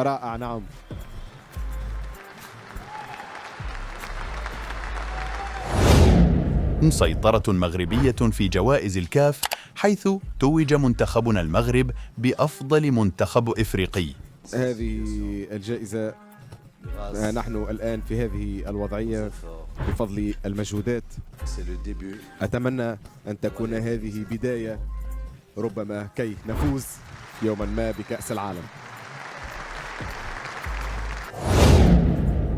رائع. نعم. سيطرة مغربية في جوائز الكاف، حيث توج منتخبنا المغرب بأفضل منتخب إفريقي. هذه الجائزة نحن الآن في هذه الوضعية بفضل المجهودات. أتمنى أن تكون هذه بداية ربما كي نفوز يوما ما بكأس العالم.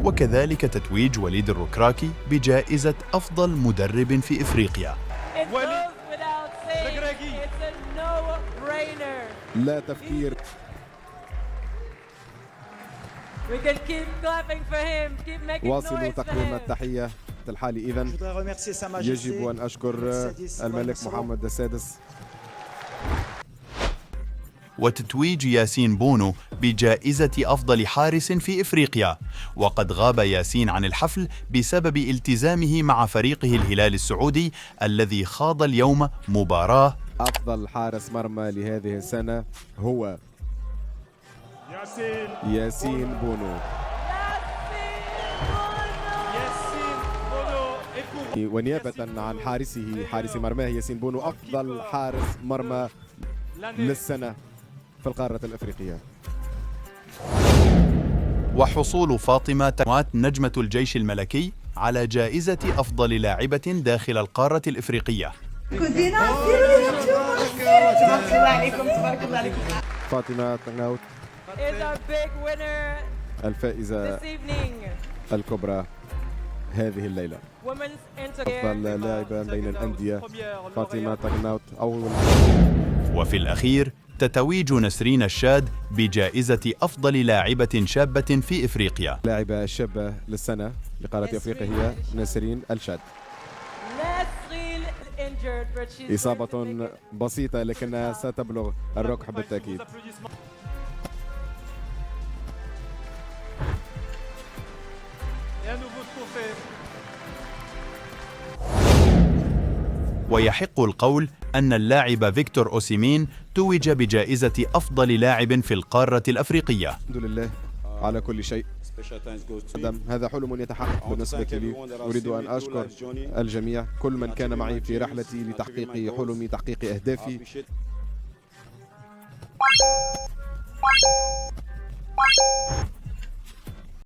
وكذلك تتويج وليد الركراكي بجائزة أفضل مدرب في إفريقيا. لا تفكير. واصلوا تقديم التحية الحالي. إذن يجب أن أشكر الملك محمد السادس. وتتويج ياسين بونو بجائزة أفضل حارس في إفريقيا، وقد غاب ياسين عن الحفل بسبب التزامه مع فريقه الهلال السعودي الذي خاض اليوم مباراة. أفضل حارس مرمى لهذه السنة هو ياسين بونو. ونيابة عن حارس مرماه ياسين بونو، أفضل حارس مرمى للسنة في القارة الأفريقية. وحصول فاطمة تنوات نجمة الجيش الملكي على جائزة أفضل لاعبة داخل القارة الإفريقية. فاطمة تنوات الفائزة الكبرى هذه الليلة. أفضل لاعبة بين الأندية فاطمة تنوات أول. وفي الأخير تتويج نسرين الشاد بجائزة أفضل لاعبة شابة في إفريقيا. لاعبة الشابة للسنة لقارة أفريقيا هي نسرين الشاد. إصابة بسيطة لكنها ستبلغ الركح بالتأكيد. ويحق القول أن اللاعب فيكتور أوسيمين توج بجائزة أفضل لاعب في القارة الأفريقية. الحمد لله على كل شيء. هذا حلم يتحقق بالنسبة لي. أريد أن أشكر الجميع، كل من كان معي في رحلتي لتحقيق حلمي، تحقيق أهدافي.